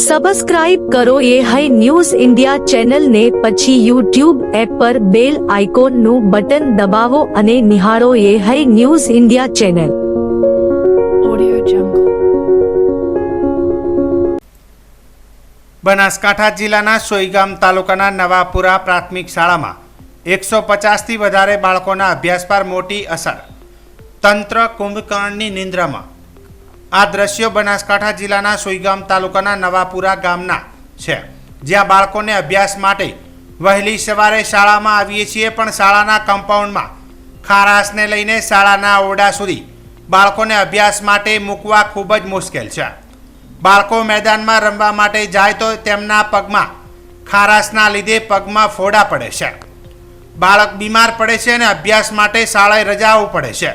Subscribe કરો ये है न्यूज इंडिया चैनल ने પછી YouTube એપ પર બેલ આઇકોનનું બટન દબાવો અને નિહાળો ये है news India channel. Audio Jungle। Banaskantha જિલ્લાના સોઈગામ તાલુકાના નવાપુરા પ્રાથમિક શાળામાં 150 થી વધારે બાળકોના અભ્યાસ પર મોટી અસર, તંત્ર કુંભકર્ણની નિંદ્રામાં। આ દ્રશ્યો બનાસકાંઠા જિલ્લાના સોઈગામ તાલુકાના નવાપુરા ગામના છે, જ્યાં બાળકોને અભ્યાસ માટે વહેલી સવારે શાળામાં આવીએ છીએ, પણ શાળાના કમ્પાઉન્ડમાં ખારાશને લઈને શાળાના ઓરડા સુધી બાળકોને અભ્યાસ માટે મૂકવા ખૂબ જ મુશ્કેલ છે। બાળકો મેદાનમાં રમવા માટે જાય તો તેમના પગમાં ખારાશના લીધે પગમાં ફોડા પડે છે, બાળક બીમાર પડે છે અને અભ્યાસ માટે શાળાએ રજાઓ પડે છે।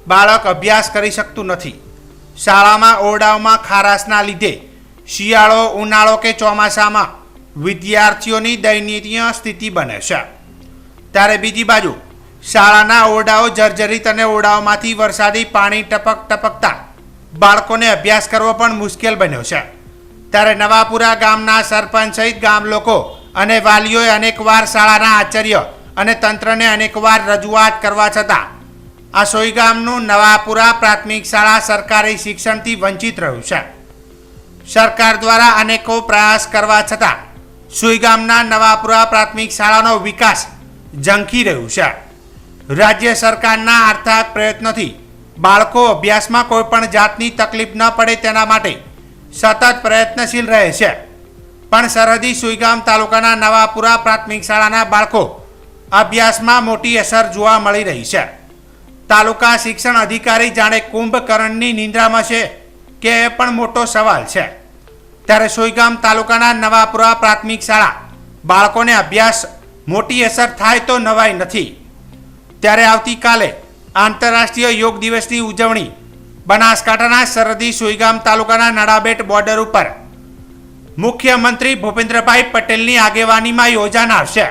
બાળક અભ્યાસ કરી શકતું નથી। શાળામાં ઓરડાઓમાં ખારાશના લીધે શિયાળો, ઉનાળો કે ચોમાસામાં વિદ્યાર્થીઓની દયનીય સ્થિતિ બને છે। ત્યારે બીજી બાજુ શાળાના ઓરડાઓ જર્જરિત અને ઓરડાઓમાંથી વરસાદી પાણી ટપકતા બાળકોને અભ્યાસ કરવો પણ મુશ્કેલ બન્યો છે। ત્યારે નવાપુરા ગામના સરપંચ સહિત ગામ લોકો અને વાલીઓએ અનેકવાર શાળાના આચાર્ય અને તંત્રને અનેકવાર રજૂઆત કરવા છતાં આ સોઈગામનું નવાપુરા પ્રાથમિક શાળા સરકારી શિક્ષણથી વંચિત રહ્યું છે। સરકાર દ્વારા અનેકો પ્રયાસ કરવા છતાં સોઈગામના નવાપુરા પ્રાથમિક શાળાનો વિકાસ ઝંખી રહ્યું છે। રાજ્ય સરકારના આર્થિક પ્રયત્નોથી બાળકો અભ્યાસમાં કોઈ પણ જાતની તકલીફ ન પડે તેના માટે સતત પ્રયત્નશીલ રહે છે, પણ સરહદી સોઈગામ તાલુકાના નવાપુરા પ્રાથમિક શાળાના બાળકો અભ્યાસમાં મોટી અસર જોવા મળી રહી છે। તાલુકા શિક્ષણ અધિકારી જાણે કુંભકર્ણની નિંદ્રામાં છે કે એ પણ મોટો સવાલ છે। ત્યારે સોઈગામ તાલુકાના નવાપુરા પ્રાથમિક શાળા બાળકોને અભ્યાસ મોટી અસર થાય તો નવાઈ નથી। ત્યારે આવતીકાલે આંતરરાષ્ટ્રીય યોગ દિવસની ઉજવણી બનાસકાંઠાના સરહદી સોઈગામ તાલુકાના નડાબેટ બોર્ડર ઉપર મુખ્યમંત્રી ભૂપેન્દ્રભાઈ પટેલની આગેવાનીમાં યોજાનાર છે।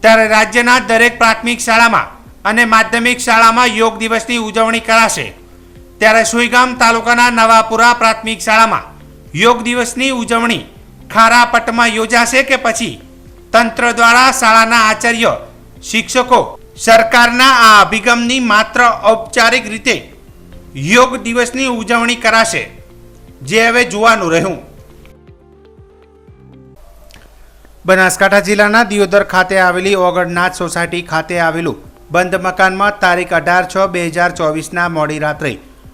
ત્યારે રાજ્યના દરેક પ્રાથમિક શાળામાં અને માધ્યમિક શાળામાં યોગ દિવસની ઉજવણી કરાશે। ત્યારે સોઈગામ તાલુકાના નવાપુરા પ્રાથમિક શાળામાં યોગ દિવસની ઉજવણી ખારાપટમાં યોજાશે કે પછી તંત્ર દ્વારા શાળાના આચાર્ય, શિક્ષકો સરકારના આ અભિગમની માત્ર ઔપચારિક રીતે યોગ દિવસની ઉજવણી કરાશે, જે હવે જોવાનું રહ્યું। બનાસકાંઠા જિલ્લાના દિયોદર ખાતે આવેલી ઓગણનાથ સોસાયટી ખાતે આવેલું બંધ મકાનમાં તારીખ 18/6/2024ના મોડી રાત્રે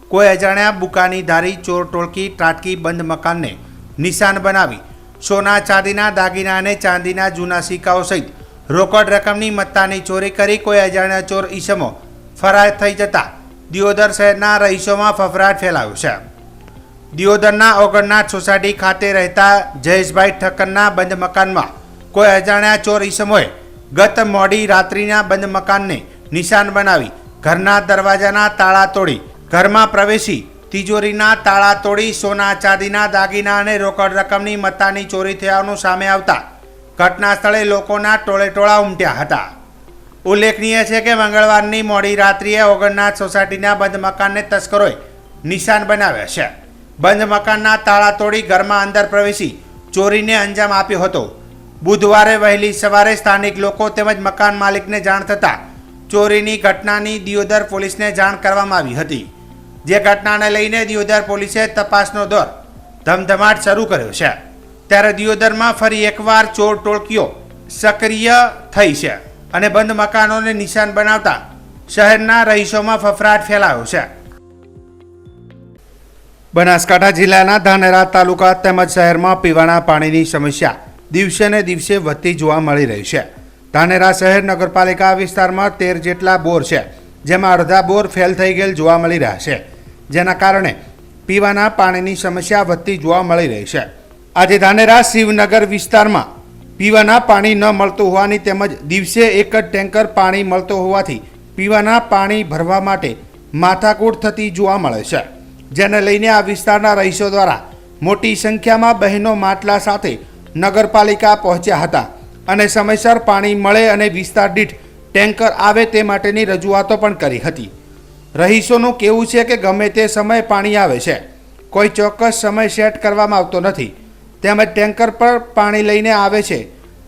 કોઈ અજાણ્યા બુકાનીધારી ચોર ટોળકી ત્રાટકી બંધ મકાનને નિશાન બનાવી સોના ચાંદીના દાગીના અને ચાંદીના જૂના સિક્કાઓ સહિત રોકડ રકમની મત્તાની ચોરી કરી કોઈ અજાણ્યા ચોર ઈસમો ફરાર થઈ જતા દિયોદર શહેરના રહીશોમાં ફફડાટ ફેલાયો છે। દિયોદરના ઓગણનાથ સોસાયટી ખાતે રહેતા જયેશભાઈ ઠક્કરના બંધ મકાનમાં કોઈ અજાણ્યા ચોર ઈસમોએ ગત મોડી રાત્રિના બંધ મકાનને નિશાન બનાવી ઘરના દરવાજાના તાળા તોડી ઘરમાં પ્રવેશી તિજોરીના તાળા તોડી સોના ચાંદીના દાગીના અને રોકડ રકમની મત્તાની ચોરી થયાનું સામે આવતા ઘટના સ્થળે લોકોના ટોળેટોળા ઉમટ્યા હતા। ઉલ્લેખનીય છે કે મંગળવારની મોડી રાત્રિએ ઓગણનાથ સોસાયટીના બંધ મકાનને તસ્કરોએ નિશાન બનાવ્યા છે। બંધ મકાનના તાળા તોડી ઘરમાં અંદર પ્રવેશી ચોરીને અંજામ આપ્યો હતો। બુધવારે વહેલી સવારે સ્થાનિક લોકો તેમજ મકાન માલિકને જાણ થતાં ચોરીની ઘટનાની દિયોદર પોલીસને જાણ કરવામાં આવી હતી, જે ઘટનાને લઈને દિયોદર પોલીસે તપાસનો દોર ધમધમાટ શરૂ કર્યો છે। ત્યારે દિયોદરમાં ફરી એકવાર ચોર ટોળકીઓ સક્રિય થઈ છે અને બંધ મકાનોને નિશાન બનાવતા શહેરના રહીશોમાં ફફડાટ ફેલાયો છે। બનાસકાંઠા જિલ્લાના ધાનેરા તાલુકા તેમજ શહેરમાં પીવાના પાણીની સમસ્યા દિવસે ને દિવસે વધતી જોવા મળી રહી છે। ધાનેરા શહેર નગરપાલિકા વિસ્તારમાં 13 જેટલા બોર છે, જેમાં અડધા બોર ફેલ થઈ ગયેલ જોવા મળી રહ્યા છે, જેના કારણે પીવાના પાણીની સમસ્યા વધતી જોવા મળી રહી છે। આજે ધાનેરા શિવનગર વિસ્તારમાં પીવાના પાણી ન મળતું હોવાની તેમજ દિવસે એક જ ટેન્કર પાણી મળતું હોવાથી પીવાના પાણી ભરવા માટે માથાકૂટ થતી જોવા મળે છે, જેને લઈને આ વિસ્તારના રહીશો દ્વારા મોટી સંખ્યામાં બહેનો માટલા સાથે નગરપાલિકા પહોંચ્યા હતા અને સમયસર પાણી મળે અને વિસ્તાર દીઠ ટેન્કર આવે તે માટેની રજૂઆતો પણ કરી હતી। રહીશોનું કહેવું છે કે ગમે તે સમયે પાણી આવે છે, કોઈ ચોક્કસ સમય સેટ કરવામાં આવતો નથી, તેમજ ટેન્કર પર પાણી લઈને આવે છે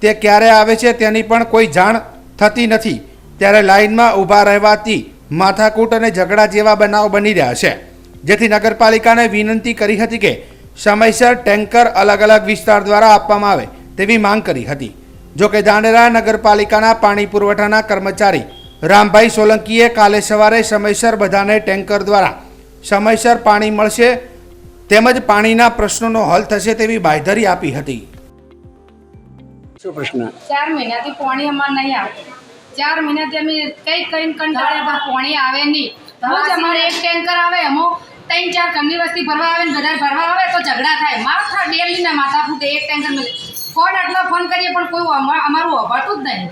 તે ક્યારે આવે છે તેની પણ કોઈ જાણ થતી નથી, ત્યારે લાઇનમાં ઊભા રહેવાથી માથાકૂટ અને ઝઘડા જેવા બનાવ બની રહ્યા છે, જેથી નગરપાલિકાને વિનંતી કરી હતી કે સમયસર ટેન્કર અલગ અલગ વિસ્તાર દ્વારા આપવામાં આવે તેવી માંગ કરી હતી. જોકે ધાનેરા નગરપાલિકાના પાણી પુરવઠાના કર્મચારી રામભાઈ સોલંકીએ કાલે સવારે સમયસર બધાને ટેન્કર દ્વારા સમયસર પાણી મળશે તેમજ પાણીના પ્રશ્નોનો હલ થશે તેવી બાંયધરી આપી હતી. શું પ્રશ્ન? 4 મહિનાથી પાણી અમારે નહીં આવતું. 4 મહિનાથી અમે કઈ કંટાળ્યા પણ પાણી આવે નહીં. રોજ અમારે એક ટેન્કર આવે, એમાં 3-4 ઘરની વસ્તી ભરવા આવે ને બધા ભરવા આવે તો ઝઘડા થાય. માથા ડેલીના માથા ફૂટે એક ટેન્કર. ફોન આટલા ફોન કરીએ પણ કોઈ અમારું અભાતું જ નહીં.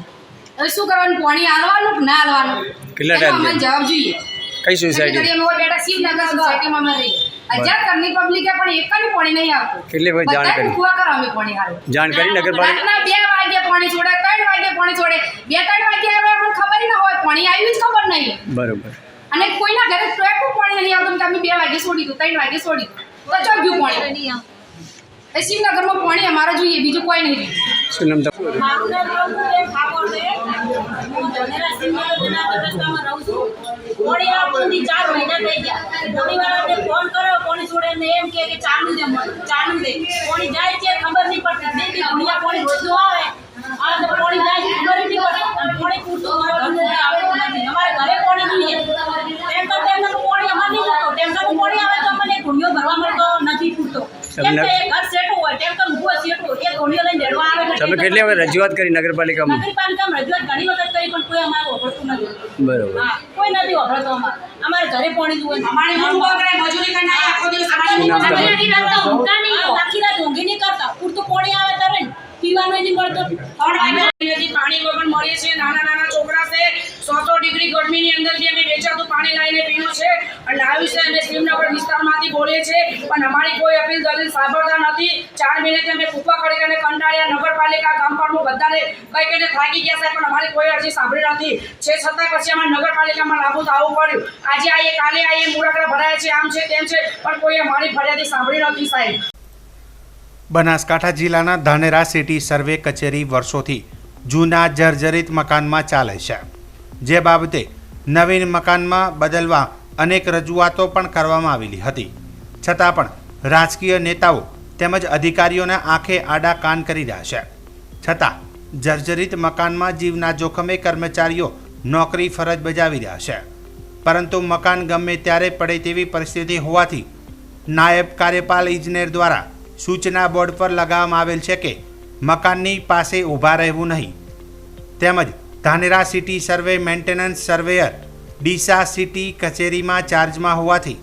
હવે શું કરવાનું? પાણી આલવાનું કે ના આલવાનું? કેટલા ટાઈમ અમને જવાબ જોઈએ. કઈ સોસાયટી? અમે બેઠા શિવનગર સોસાયટીમાં અમે રહીએ. 1000 ઘરની પબ્લિક પણ એક પણ પાણી નહીં આવતું. કેટલી વાર જાણ કરી? બધા કરો અમે પાણી આવે. જાણ કરી નગરપાલિકા? રાતના 2 વાગે પાણી છોડે, 3 વાગે પાણી છોડે, 2-3 વાગે આવે પણ ખબર ના હોય પાણી આવ્યું જ ખબર નહીં. બરોબર. અને કોઈના ઘરે ટોયકું પાણી નહીં આવતું કે અમે 2 વાગે છોડી દઉં, 3 વાગે છોડી દઉં તો ચો ગયું પાણી નહીં આવતું. એ શિવનગરમાં પાણી અમારે જોઈએ, બીજું કોઈ નહીં. શું નામ તમારું? મારું નામ રઘુબેન ઠાકોર છે. હું ધાનેરા શિવનગરના રસ્તામાં રહું છું. પાણી આવતું 4 મહિના થઈ ગયા. ઘણીવાળાને ફોન કરો, પાણી છોડે ને એમ કે ચાલુ છે, ચાલુ છે. પાણી જાય છે ખબર નહીં પડતી. દેખી ઘણીયા પાણી રોજનું આવે, આ તો પાણી જાય છે ખબર નહીં પડતી. પાણી પૂરતું અમારા ઘરનું આવતું નથી. અમારે ઘરે પાણી જોઈએ. ટેન્કરનું પાણી અમારે નહીં મળતો. ટેન્કરનું પાણી આવે તો અમને ઘૂંડિયો ભરવા મળતો નથી પૂરતો. કેમ કે ઘર સેટું હોય, ટેન્કર ઊભું સેટું, એ ઘોડીઓ લઈને દેડવા આવે. તમે કેટલી વખત રજૂઆત કરી નગરપાલિકામાં? નગરપાલિકામાં રજૂઆત ઘણી વખત કરી પણ કોઈ અમારું ઓળખતું નથી. બરોબર. હા, કોઈ નથી ઓળખતો અમારે ઘરે પાણી જોઈએ. અમારે મજૂરી કરીને આખો દિવસ આખી રાત ઊંઘી નહીં કરતા. પૂરતું પાણી આવે ત્યારે પીવાનું નહીં મળતું. પાણી વગર મળીએ છીએ. નાના છોકરા છે, 100 ડિગ્રી ગરમીની અંદર બી અમે વેચાતું પાણી લાવીને પીવું છે અને આવ્યું છે. અમે શિવનગર વિસ્તારમાંથી બોલીએ છીએ પણ અમારી કોઈ અપીલ દલીલ સાંભળતા નથી. 4 મહિનાથી અમે ફૂફા કરી કરીને કંટાળ્યા. નગરપાલિકા ગામપાળમાં બધાને કઈ કઈને થાકી ગયા છે પણ અમારી કોઈ અરજી સાંભળી નથી. છે છતાં પછી અમારે નગરપાલિકામાં લાગુ થવું પડ્યું. આજે આવીએ, કાલે આવીએ, મુરાકડા ભરાયા છે, આમ છે તેમ છે પણ કોઈ અમારી ફરિયાદી સાંભળી નથી. સાહેબ, બનાસકાંઠા જિલ્લાના ધાનેરા સિટી સર્વે કચેરી વર્ષોથી જૂના જર્જરિત મકાનમાં ચાલે છે, જે બાબતે નવીન મકાનમાં બદલવા અનેક રજૂઆતો પણ કરવામાં આવેલી હતી, છતાં પણ રાજકીય નેતાઓ તેમજ અધિકારીઓના આંખે આડા કાન કરી રહ્યા છે. છતાં જર્જરિત મકાનમાં જીવના જોખમે કર્મચારીઓ નોકરી ફરજ બજાવી રહ્યા છે, પરંતુ મકાન ગમે ત્યારે પડે તેવી પરિસ્થિતિ હોવાથી નાયબ કાર્યપાલ ઇજનેર દ્વારા સૂચના બોર્ડ પર લગાવવામાં આવેલ છે કે મકાનની પાસે ઊભા રહેવું નહીં. તેમજ Dhanera city survey maintenance surveyor Deesa city કચેરીમાં ચાર્જમાં હોવાથી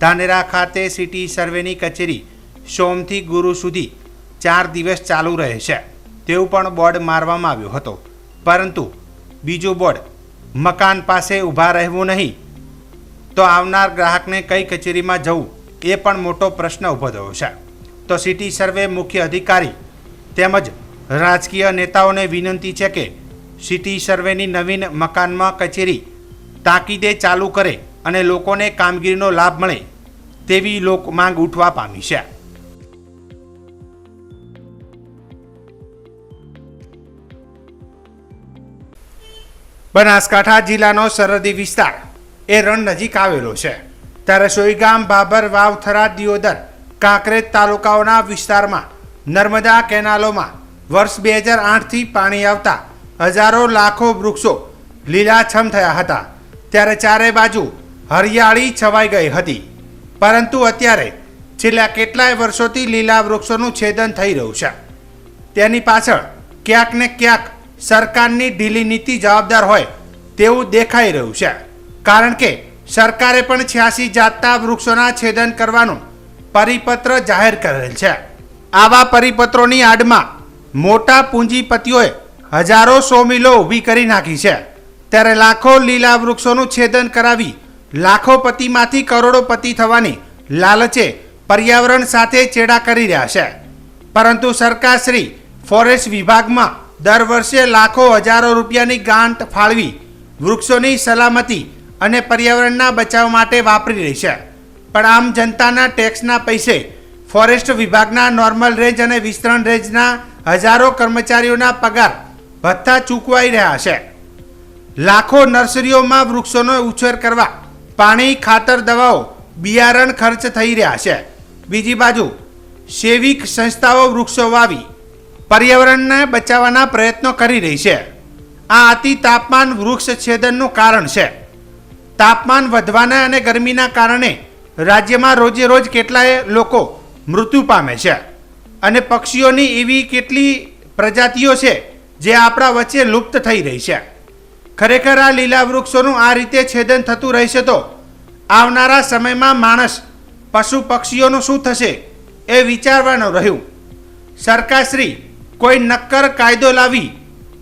ધાનેરા ખાતે સિટી સર્વેની કચેરી સોમથી ગુરુ સુધી 4 દિવસ ચાલુ રહે છે તેવું પણ બોર્ડ મારવામાં આવ્યો હતો, પરંતુ બીજું બોર્ડ મકાન પાસે ઊભા રહેવું નહીં તો આવનાર ગ્રાહકને કઈ કચેરીમાં જવું એ પણ મોટો પ્રશ્ન ઊભો થયો છે. તો સિટી સર્વે મુખ્ય અધિકારી તેમજ રાજકીય નેતાઓને વિનંતી છે કે સિટી સર્વેની નવીન મકાનમાં કચેરી તાકીદે ચાલુ કરે અને લોકોને કામગીરીનો લાભ મળે તેવી લોક માંગ ઉઠવા પામી છે. બનાસકાંઠા જિલ્લાનો સરહદી વિસ્તાર એ રણ નજીક આવેલો છે, ત્યારે સોઈગામ, બાબર, વાવ, થરાદ, દિયોદર, કાંકરેજ તાલુકાઓના વિસ્તારમાં નર્મદા કેનાલોમાં વર્ષ 2008થી પાણી આવતા હજારો લાખો વૃક્ષો લીલાછમ થયા હતા, ત્યારે ચારે બાજુ હરિયાળી છવાઈ ગઈ હતી, પરંતુ અત્યારે છેલ્લા કેટલાય વર્ષોથી લીલા વૃક્ષોનું છેદન થઈ રહ્યું છે. તેની પાછળ ક્યાંક ને ક્યાંક સરકારની ઢીલી નીતિ જવાબદાર હોય તેવું દેખાઈ રહ્યું છે, કારણ કે સરકારે પણ 86 જાતના વૃક્ષોના છેદન કરવાનું પરિપત્ર જાહેર કરેલ છે. આવા પરિપત્રોની આડમાં મોટા પૂંજીપતિઓએ હજારો સોમિલો ઊભી કરી નાખી છે, ત્યારે લાખો લીલા વૃક્ષોનું છેદન કરાવી લાખોપતિમાંથી કરોડોપતિ થવાની લાલચે પર્યાવરણ સાથે ચેડા કરી રહ્યા છે, પરંતુ સરકારશ્રી ફોરેસ્ટ વિભાગમાં દર વર્ષે લાખો હજારો રૂપિયાની ગાંઠ ફાળવી વૃક્ષોની સલામતી અને પર્યાવરણના બચાવ માટે વાપરી રહી છે, પણ આમ જનતાના ટેક્સના પૈસે ફોરેસ્ટ વિભાગના નોર્મલ રેન્જ અને વિસ્તરણ રેન્જના હજારો કર્મચારીઓના પગાર ભથ્થા ચૂકવાઈ રહ્યા છે. લાખો નર્સરીઓમાં વૃક્ષોનો ઉછેર કરવા પાણી, ખાતર, દવાઓ, બિયારણ ખર્ચ થઈ રહ્યા છે. બીજી બાજુ સેવિક સંસ્થાઓ વૃક્ષો વાવી પર્યાવરણને બચાવવાના પ્રયત્નો કરી રહી છે. આ અતિ તાપમાન વૃક્ષ છેદનનું કારણ છે. તાપમાન વધવાના અને ગરમીના કારણે રાજ્યમાં રોજે રોજ કેટલાય લોકો મૃત્યુ પામે છે અને પક્ષીઓની એવી કેટલી પ્રજાતિઓ છે જે આપણા વચ્ચે લુપ્ત થઈ રહી છે. ખરેખર આ લીલા વૃક્ષોનું આ રીતે છેદન થતું રહેશે તો આવનારા સમયમાં માણસ, પશુ, પક્ષીઓનું શું થશે એ વિચારવાનું રહ્યું. સરકારશ્રી કોઈ નક્કર કાયદો લાવી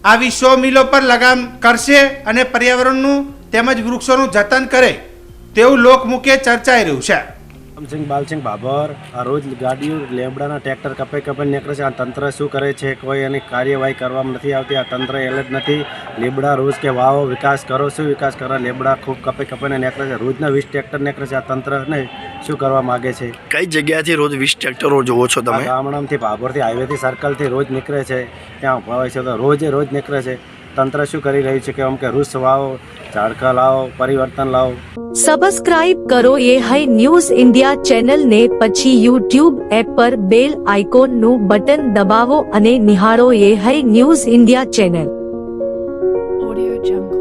આવી 100 મિલો પર લગામ કરશે અને પર્યાવરણનું તેમજ વૃક્ષોનું જતન કરે તેવું લોકમુખે ચર્ચાઈ રહ્યું છે. રામસિંહ બાલસિંહ બાબર, આ રોજ ગાડીઓ લેબડાના ટ્રેક્ટર કપાઈ નીકળે છે. આ તંત્ર શું કરે છે? કોઈ એની કાર્યવાહી કરવામાં નથી આવતી. આ તંત્ર એલર્ટ નથી. લેબડા રોજ કે વાવો, વિકાસ કરો. શું વિકાસ કરો? લેબડા ખૂબ કપાઈને નીકળે છે. રોજના 20 ટ્રેક્ટર નીકળે છે. આ તંત્રને શું કરવા માગે છે? કઈ જગ્યાએથી રોજ 20 ટ્રેક્ટરો જોવો છો તમે? ગામડામાંથી, ભાભરથી, હાઈવેથી, સર્કલથી રોજ નીકળે છે. ત્યાં ભાવે છે તો રોજ નીકળે છે. તંત્ર શું કરી રહ્યું છે કે આમ કે વૃક્ષ વાવો, ઝાડકા લાવો, પરિવર્તન લાવો. સબસ્ક્રાઇબ કરો એ હાઈ ન્યૂઝ ઇન્ડિયા ચેનલ ને, પછી યુટ્યુબ એપ પર બેલ આઇકોન નું બટન દબાવો અને નિહાળો એ high news India channel. Audio Jungle.